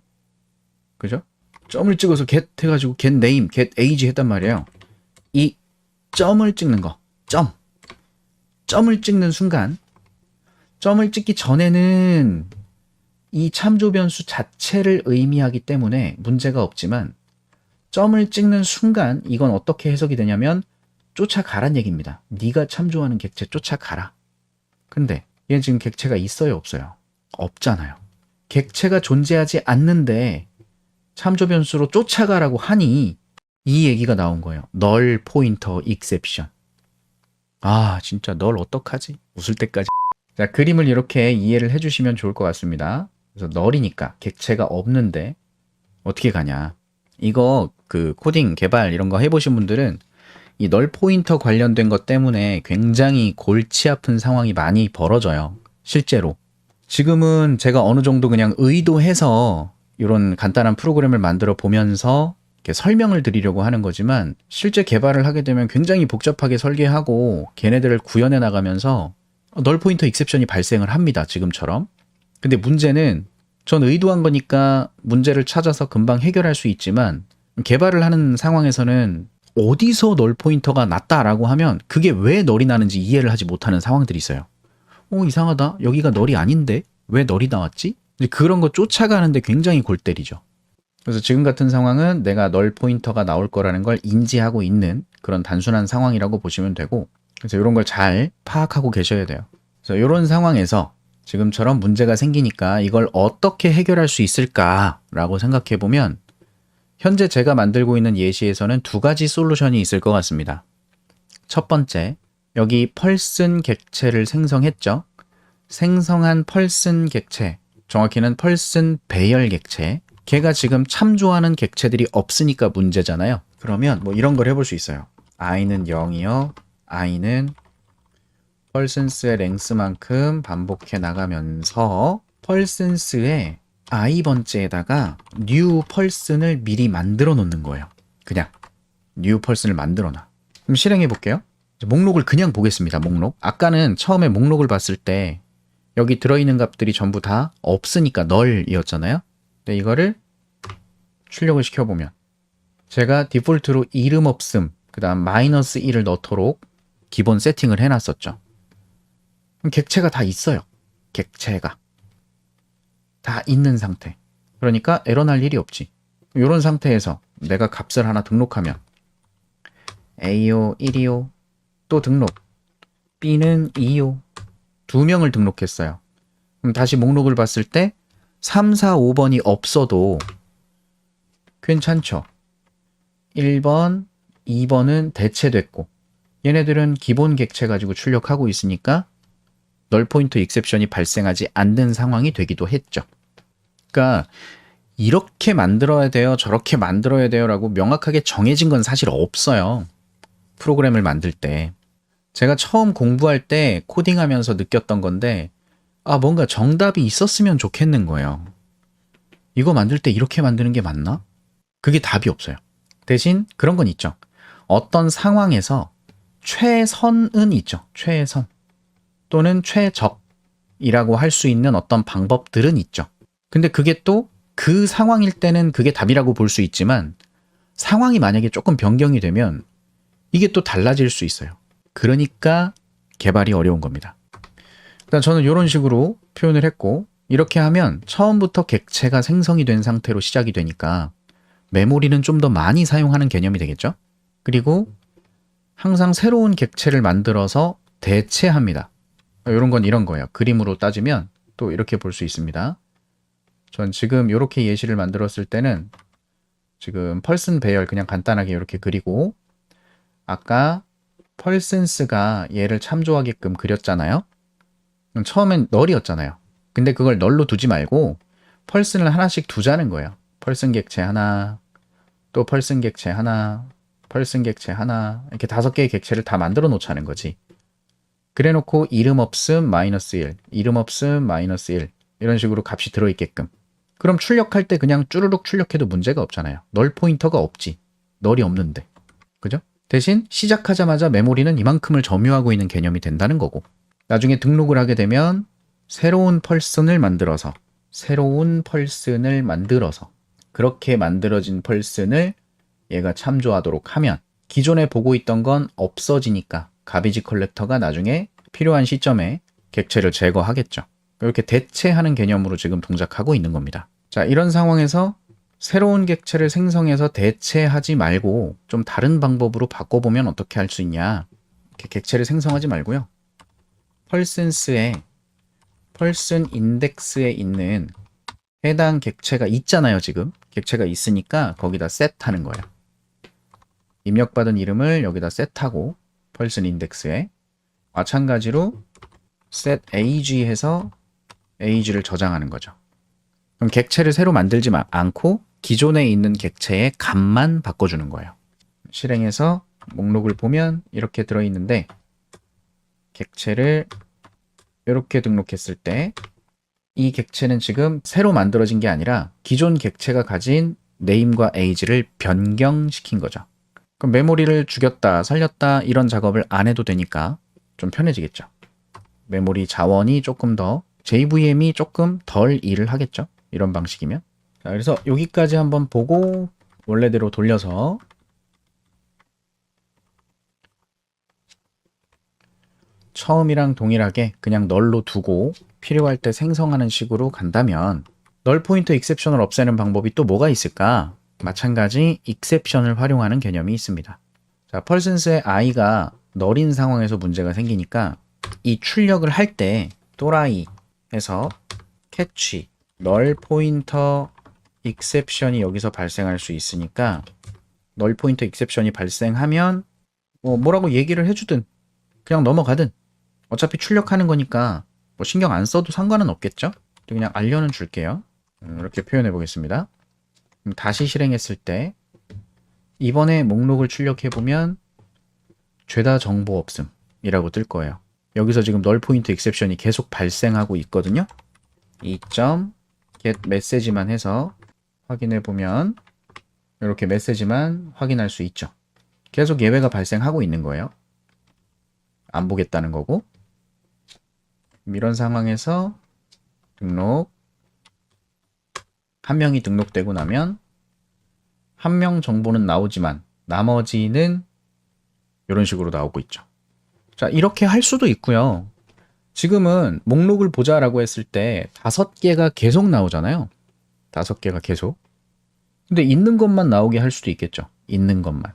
그죠? 점을 찍어서 get 해가지고 get name, get age 했단 말이에요. 이 점을 찍는 거, 점을 찍는 순간 점을 찍기 전에는 이 참조 변수 자체를 의미하기 때문에 문제가 없지만 점을 찍는 순간 이건 어떻게 해석이 되냐면 쫓아가란 얘기입니다. 네가 참조하는 객체 쫓아가라. 근데 얘는 지금 객체가 있어요, 없어요? 없잖아요. 객체가 존재하지 않는데 참조 변수로 쫓아가라고 하니 이 얘기가 나온 거예요. 널 포인터 익셉션. 아, 진짜 널 어떡하지? 웃을 때까지. 자, 그림을 이렇게 이해를 해주시면 좋을 것 같습니다. 그래서 널이니까 객체가 없는데 어떻게 가냐. 이거 그 코딩 개발 이런 거 해보신 분들은 이 널 포인터 관련된 것 때문에 굉장히 골치 아픈 상황이 많이 벌어져요. 실제로. 지금은 제가 어느 정도 그냥 의도해서 이런 간단한 프로그램을 만들어 보면서 이렇게 설명을 드리려고 하는 거지만 실제 개발을 하게 되면 굉장히 복잡하게 설계하고 걔네들을 구현해 나가면서 널 포인터 익셉션이 발생을 합니다. 지금처럼. 근데 문제는 전 의도한 거니까 문제를 찾아서 금방 해결할 수 있지만 개발을 하는 상황에서는 어디서 널 포인터가 났다라고 하면 그게 왜 널이 나는지 이해를 하지 못하는 상황들이 있어요. 이상하다. 여기가 널이 아닌데 왜 널이 나왔지? 이제 그런 거 쫓아가는데 굉장히 골 때리죠. 그래서 지금 같은 상황은 내가 널 포인터가 나올 거라는 걸 인지하고 있는 그런 단순한 상황이라고 보시면 되고, 그래서 이런 걸 잘 파악하고 계셔야 돼요. 그래서 이런 상황에서 지금처럼 문제가 생기니까 이걸 어떻게 해결할 수 있을까라고 생각해 보면 현재 제가 만들고 있는 예시에서는 두 가지 솔루션이 있을 것 같습니다. 첫 번째, 여기 펄슨 객체를 생성했죠. 생성한 펄슨 객체, 정확히는 펄슨 배열 객체, 걔가 지금 참조하는 객체들이 없으니까 문제잖아요. 그러면 뭐 이런 걸 해볼 수 있어요. i는 0이요. i는 펄슨스의 랭스만큼 반복해 나가면서 펄슨스의 i번째에다가 new 펄슨을 미리 만들어 놓는 거예요. 그냥 new 펄슨을 만들어 놔. 그럼 실행해 볼게요. 목록을 그냥 보겠습니다. 목록. 아까는 처음에 목록을 봤을 때 여기 들어있는 값들이 전부 다 없으니까 널이었잖아요. 근데 이거를 출력을 시켜보면 제가 디폴트로 이름 없음, 그 다음 -1을 넣도록 기본 세팅을 해놨었죠. 그럼 객체가 다 있어요. 객체가 다 있는 상태. 그러니까 에러 날 일이 없지. 이런 상태에서 내가 값을 하나 등록하면 A요 1이요 또 등록, B는 2요 두 명을 등록했어요. 그럼 다시 목록을 봤을 때 3, 4, 5번이 없어도 괜찮죠. 1번, 2번은 대체됐고 얘네들은 기본 객체 가지고 출력하고 있으니까 널 포인터 익셉션이 발생하지 않는 상황이 되기도 했죠. 그러니까 이렇게 만들어야 돼요, 저렇게 만들어야 돼요 라고 명확하게 정해진 건 사실 없어요. 프로그램을 만들 때. 제가 처음 공부할 때 코딩하면서 느꼈던 건데 뭔가 정답이 있었으면 좋겠는 거예요. 이거 만들 때 이렇게 만드는 게 맞나? 그게 답이 없어요. 대신 그런 건 있죠. 어떤 상황에서 최선은 있죠. 최선 또는 최적이라고 할 수 있는 어떤 방법들은 있죠. 근데 그게 또 그 상황일 때는 그게 답이라고 볼 수 있지만 상황이 만약에 조금 변경이 되면 이게 또 달라질 수 있어요. 그러니까 개발이 어려운 겁니다. 일단 저는 이런 식으로 표현을 했고 이렇게 하면 처음부터 객체가 생성이 된 상태로 시작이 되니까 메모리는 좀 더 많이 사용하는 개념이 되겠죠. 그리고 항상 새로운 객체를 만들어서 대체합니다. 이런 건 이런 거예요. 그림으로 따지면 또 이렇게 볼 수 있습니다. 전 지금 이렇게 예시를 만들었을 때는 지금 펄슨 배열 그냥 간단하게 이렇게 그리고 아까 펄슨스가 얘를 참조하게끔 그렸잖아요. 처음엔 널이었잖아요. 근데 그걸 널로 두지 말고 펄슨을 하나씩 두자는 거예요. 펄슨 객체 하나, 또 펄슨 객체 하나, 펄슨 객체 하나, 이렇게 5개의 객체를 다 만들어 놓자는 거지. 그래 놓고 이름 없음 -1, 이름 없음 -1 이런 식으로 값이 들어있게끔. 그럼 출력할 때 그냥 쭈루룩 출력해도 문제가 없잖아요. 널 포인터가 없지. 널이 없는데. 그죠? 대신 시작하자마자 메모리는 이만큼을 점유하고 있는 개념이 된다는 거고, 나중에 등록을 하게 되면 새로운 펄슨을 만들어서 그렇게 만들어진 펄슨을 얘가 참조하도록 하면 기존에 보고 있던 건 없어지니까 가비지 컬렉터가 나중에 필요한 시점에 객체를 제거하겠죠. 이렇게 대체하는 개념으로 지금 동작하고 있는 겁니다. 자, 이런 상황에서 새로운 객체를 생성해서 대체하지 말고 좀 다른 방법으로 바꿔보면 어떻게 할 수 있냐. 이렇게 객체를 생성하지 말고요. 펄슨스에 펄슨 인덱스에 있는 해당 객체가 있잖아요. 지금 객체가 있으니까 거기다 셋하는 거예요. 입력받은 이름을 여기다 셋하고 펄슨 인덱스에 마찬가지로 set ag 해서 age를 저장하는 거죠. 그럼 객체를 새로 만들지 않고 기존에 있는 객체의 값만 바꿔주는 거예요. 실행해서 목록을 보면 이렇게 들어있는데 객체를 이렇게 등록했을 때 이 객체는 지금 새로 만들어진 게 아니라 기존 객체가 가진 name과 age를 변경시킨 거죠. 그럼 메모리를 죽였다, 살렸다 이런 작업을 안 해도 되니까 좀 편해지겠죠. 메모리 자원이 조금 더, JVM이 조금 덜 일을 하겠죠. 이런 방식이면. 자, 그래서 여기까지 한번 보고 원래대로 돌려서 처음이랑 동일하게 그냥 널로 두고 필요할 때 생성하는 식으로 간다면 널 포인터 익셉션을 없애는 방법이 또 뭐가 있을까? 마찬가지 익셉션을 활용하는 개념이 있습니다. 자, 펄센스의 i가 널인 상황에서 문제가 생기니까 이 출력을 할 때 또라이에서 캐치 널 포인터 익셉션이 여기서 발생할 수 있으니까 널 포인터 익셉션이 발생하면 뭐라고 얘기를 해주든 그냥 넘어가든 어차피 출력하는 거니까 뭐 신경 안 써도 상관은 없겠죠? 그냥 알려는 줄게요. 이렇게 표현해 보겠습니다. 다시 실행했을 때 이번에 목록을 출력해 보면 죄다 정보 없음 이라고 뜰 거예요. 여기서 지금 널 포인트 익셉션이 계속 발생하고 있거든요. 이 get 메시지만 해서 확인해 보면 이렇게 메시지만 확인할 수 있죠. 계속 예외가 발생하고 있는 거예요. 안 보겠다는 거고. 이런 상황에서 등록 한 명이 등록되고 나면 한 명 정보는 나오지만 나머지는 이런 식으로 나오고 있죠. 자, 이렇게 할 수도 있고요. 지금은 목록을 보자라고 했을 때 5개가 계속 나오잖아요. 5개가 계속. 근데 있는 것만 나오게 할 수도 있겠죠. 있는 것만.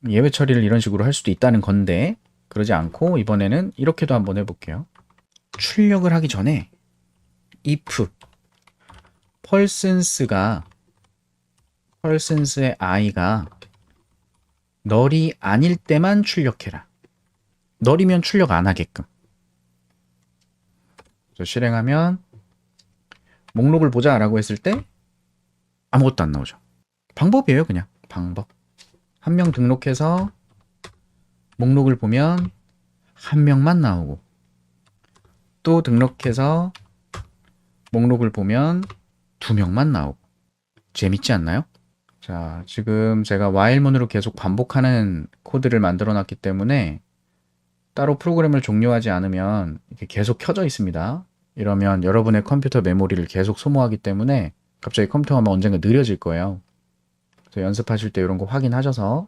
예외 처리를 이런 식으로 할 수도 있다는 건데 그러지 않고 이번에는 이렇게도 한번 해볼게요. 출력을 하기 전에 if 펄센스의 i가 널이 아닐 때만 출력해라. 널이면 출력 안 하게끔. 그래서 실행하면 목록을 보자라고 했을 때 아무것도 안 나오죠. 방법이에요, 그냥. 방법. 한 명 등록해서 목록을 보면 한 명만 나오고 또 등록해서 목록을 보면 2명만 나오고 재밌지 않나요? 자, 지금 제가 while문으로 계속 반복하는 코드를 만들어 놨기 때문에 따로 프로그램을 종료하지 않으면 이렇게 계속 켜져 있습니다. 이러면 여러분의 컴퓨터 메모리를 계속 소모하기 때문에 갑자기 컴퓨터가 아마 언젠가 느려질 거예요. 그래서 연습하실 때 이런 거 확인하셔서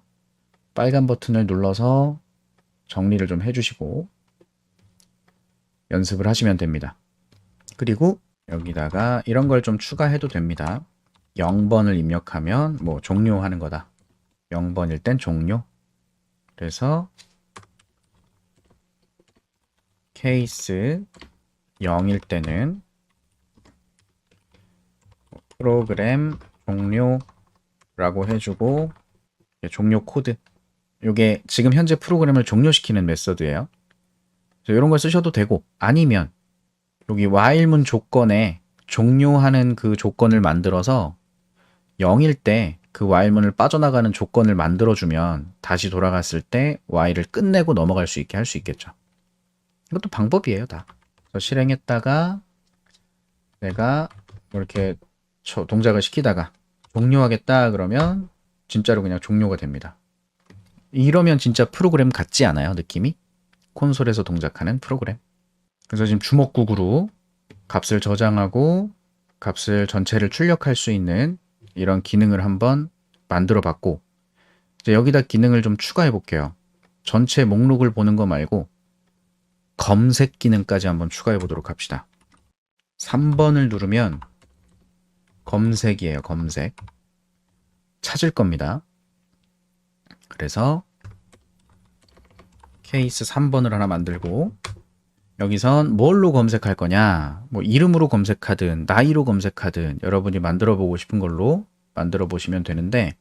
빨간 버튼을 눌러서 정리를 좀 해주시고 연습을 하시면 됩니다. 그리고 여기다가 이런 걸 좀 추가해도 됩니다. 0번을 입력하면 뭐 종료하는 거다. 0번일 땐 종료. 그래서 케이스 0일 때는 프로그램 종료라고 해주고 종료 코드. 이게 지금 현재 프로그램을 종료시키는 메서드예요. 이런 걸 쓰셔도 되고 아니면 여기 while문 조건에 종료하는 그 조건을 만들어서 0일 때 그 while문을 빠져나가는 조건을 만들어주면 다시 돌아갔을 때 while을 끝내고 넘어갈 수 있게 할 수 있겠죠. 이것도 방법이에요, 다. 그래서 실행했다가 내가 이렇게 동작을 시키다가 종료하겠다 그러면 진짜로 그냥 종료가 됩니다. 이러면 진짜 프로그램 같지 않아요, 느낌이? 콘솔에서 동작하는 프로그램. 그래서 지금 주먹구구로 값을 저장하고 값을 전체를 출력할 수 있는 이런 기능을 한번 만들어 봤고 이제 여기다 기능을 좀 추가해 볼게요. 전체 목록을 보는 거 말고 검색 기능까지 한번 추가해 보도록 합시다. 3번을 누르면 검색이에요. 검색. 찾을 겁니다. 그래서 케이스 3번을 하나 만들고 여기선 뭘로 검색할 거냐, 뭐 이름으로 검색하든 나이로 검색하든 여러분이 만들어 보고 싶은 걸로 만들어 보시면 되는데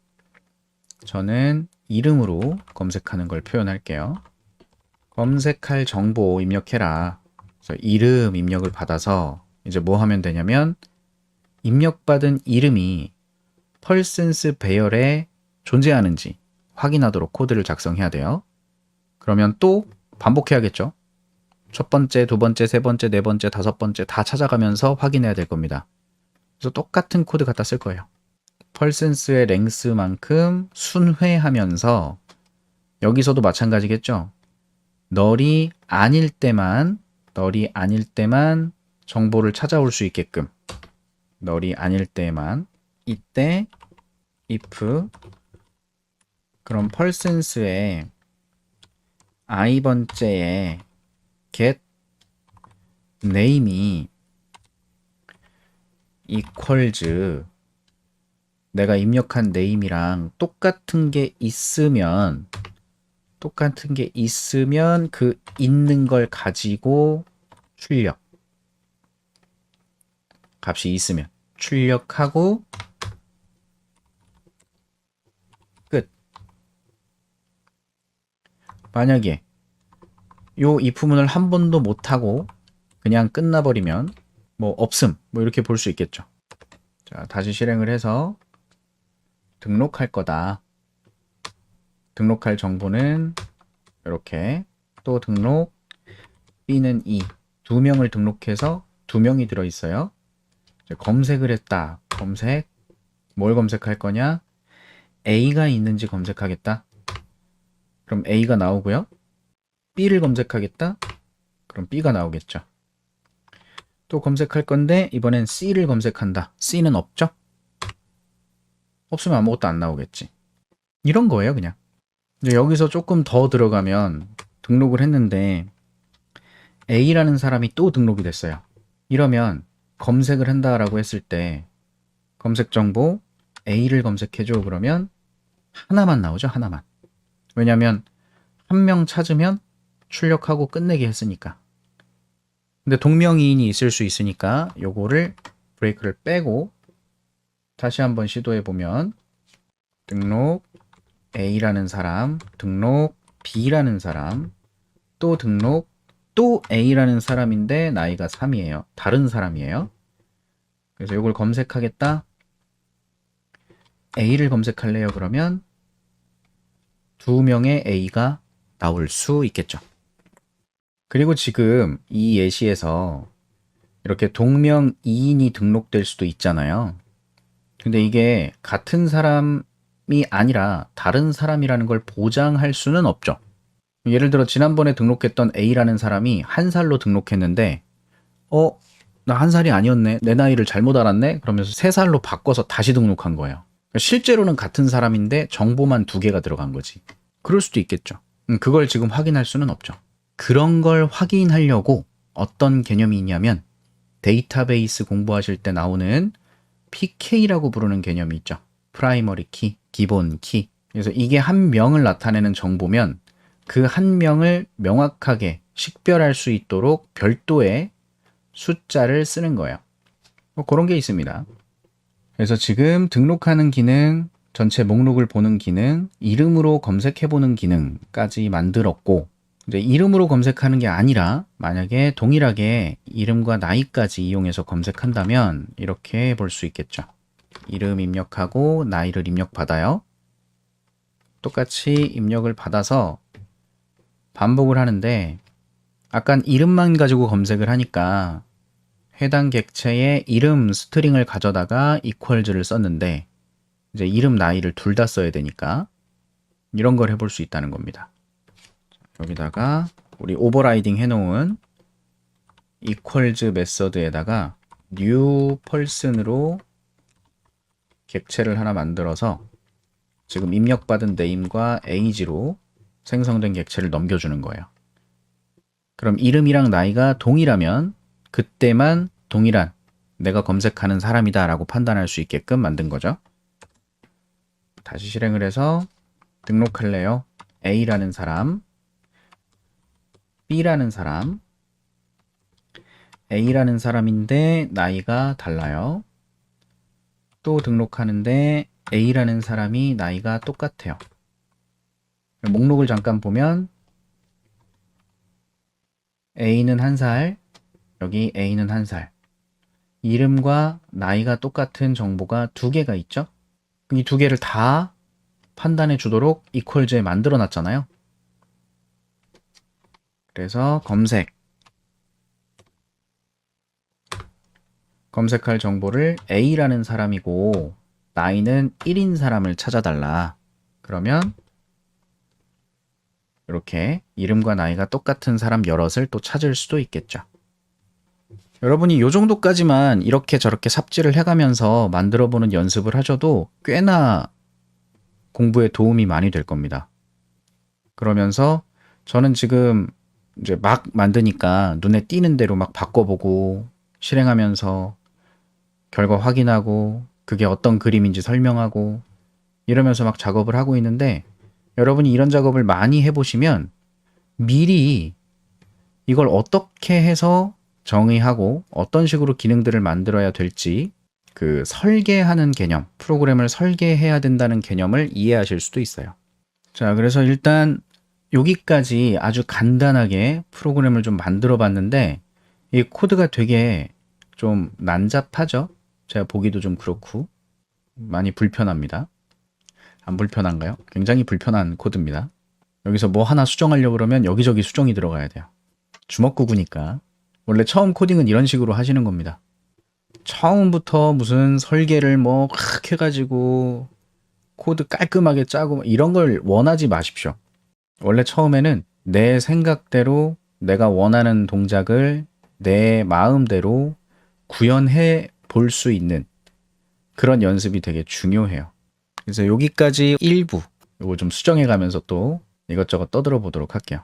저는 이름으로 검색하는 걸 표현할게요. 검색할 정보 입력해라. 그래서 이름 입력을 받아서 이제 뭐 하면 되냐면 입력받은 이름이 펄센스 배열에 존재하는지 확인하도록 코드를 작성해야 돼요. 그러면 또 반복해야겠죠. 첫 번째, 두 번째, 세 번째, 네 번째, 다섯 번째 다 찾아가면서 확인해야 될 겁니다. 그래서 똑같은 코드 갖다 쓸 거예요. 펄센스의 랭스만큼 순회하면서 여기서도 마찬가지겠죠. 널이 아닐 때만 정보를 찾아올 수 있게끔 널이 아닐 때만 이때 if 그럼 펄센스의 i번째에 get name이 equals 내가 입력한 name이랑 똑같은 게 있으면 그 있는 걸 가지고 출력 값이 있으면 출력하고 끝. 만약에 요 if문을 한 번도 못하고 그냥 끝나버리면 뭐 없음 뭐 이렇게 볼 수 있겠죠. 자, 다시 실행을 해서 등록할 거다. 등록할 정보는 이렇게 또 등록 B는 2 두 명을 등록해서 두 명이 들어있어요. 검색을 했다. 검색 뭘 검색할 거냐? A가 있는지 검색하겠다. 그럼 A가 나오고요. B를 검색하겠다. 그럼 B가 나오겠죠. 또 검색할 건데 이번엔 C를 검색한다. C는 없죠? 없으면 아무것도 안 나오겠지. 이런 거예요, 그냥. 이제 여기서 조금 더 들어가면 등록을 했는데 A라는 사람이 또 등록이 됐어요. 이러면 검색을 한다라고 했을 때 검색 정보 A를 검색해줘 그러면 하나만 나오죠, 하나만. 왜냐면 한 명 찾으면 출력하고 끝내게 했으니까. 근데 동명이인이 있을 수 있으니까 요거를 브레이크를 빼고 다시 한번 시도해 보면 등록 A라는 사람, 등록 B라는 사람, 또 등록 또 A라는 사람인데 나이가 3이에요. 다른 사람이에요. 그래서 이걸 검색하겠다. A를 검색할래요. 그러면 두 명의 A가 나올 수 있겠죠. 그리고 지금 이 예시에서 이렇게 동명이인이 등록될 수도 있잖아요. 근데 이게 같은 사람이 아니라 다른 사람이라는 걸 보장할 수는 없죠. 예를 들어 지난번에 등록했던 A라는 사람이 한 살로 등록했는데 나 한 살이 아니었네. 내 나이를 잘못 알았네. 그러면서 3살로 바꿔서 다시 등록한 거예요. 실제로는 같은 사람인데 정보만 2개가 들어간 거지. 그럴 수도 있겠죠. 그걸 지금 확인할 수는 없죠. 그런 걸 확인하려고 어떤 개념이 있냐면 데이터베이스 공부하실 때 나오는 PK라고 부르는 개념이 있죠. 프라이머리 키, 기본 키. 그래서 이게 한 명을 나타내는 정보면 그 한 명을 명확하게 식별할 수 있도록 별도의 숫자를 쓰는 거예요. 그런 게 있습니다. 그래서 지금 등록하는 기능, 전체 목록을 보는 기능, 이름으로 검색해보는 기능까지 만들었고 이제 이름으로 검색하는 게 아니라 만약에 동일하게 이름과 나이까지 이용해서 검색한다면 이렇게 볼 수 있겠죠. 이름 입력하고 나이를 입력받아요. 똑같이 입력을 받아서 반복을 하는데 아까 이름만 가지고 검색을 하니까 해당 객체의 이름 스트링을 가져다가 equals를 썼는데 이제 이름 나이를 둘 다 써야 되니까 이런 걸 해볼 수 있다는 겁니다. 여기다가 우리 오버라이딩 해놓은 equals 메서드에다가 new person으로 객체를 하나 만들어서 지금 입력받은 name과 age로 생성된 객체를 넘겨주는 거예요. 그럼 이름이랑 나이가 동일하면 그때만 동일한 내가 검색하는 사람이다 라고 판단할 수 있게끔 만든 거죠. 다시 실행을 해서 등록할래요. A라는 사람, B라는 사람, A라는 사람인데 나이가 달라요. 또 등록하는데 A라는 사람이 나이가 똑같아요. 목록을 잠깐 보면 A는 1살, 여기 A는 1살. 이름과 나이가 똑같은 정보가 2개가 있죠? 이 2개를 다 판단해 주도록 equals에 만들어 놨잖아요. 그래서 검색할 정보를 A라는 사람이고 나이는 1인 사람을 찾아달라. 그러면 이렇게 이름과 나이가 똑같은 사람 여럿을 또 찾을 수도 있겠죠. 여러분이 이 정도까지만 이렇게 저렇게 삽질을 해가면서 만들어보는 연습을 하셔도 꽤나 공부에 도움이 많이 될 겁니다. 그러면서 저는 지금 이제 막 만드니까 눈에 띄는 대로 막 바꿔보고 실행하면서 결과 확인하고 그게 어떤 그림인지 설명하고 이러면서 막 작업을 하고 있는데 여러분이 이런 작업을 많이 해보시면 미리 이걸 어떻게 해서 정의하고 어떤 식으로 기능들을 만들어야 될지 그 설계하는 개념, 프로그램을 설계해야 된다는 개념을 이해하실 수도 있어요. 자, 그래서 일단 여기까지 아주 간단하게 프로그램을 좀 만들어 봤는데 이 코드가 되게 좀 난잡하죠? 제가 보기도 좀 그렇고 많이 불편합니다. 안 불편한가요? 굉장히 불편한 코드입니다. 여기서 뭐 하나 수정하려고 그러면 여기저기 수정이 들어가야 돼요. 주먹구구니까. 원래 처음 코딩은 이런 식으로 하시는 겁니다. 처음부터 무슨 설계를 뭐 막 해가지고 코드 깔끔하게 짜고 이런 걸 원하지 마십시오. 원래 처음에는 내 생각대로 내가 원하는 동작을 내 마음대로 구현해 볼 수 있는 그런 연습이 되게 중요해요. 그래서 여기까지 일부 이거 좀 수정해 가면서 또 이것저것 떠들어 보도록 할게요.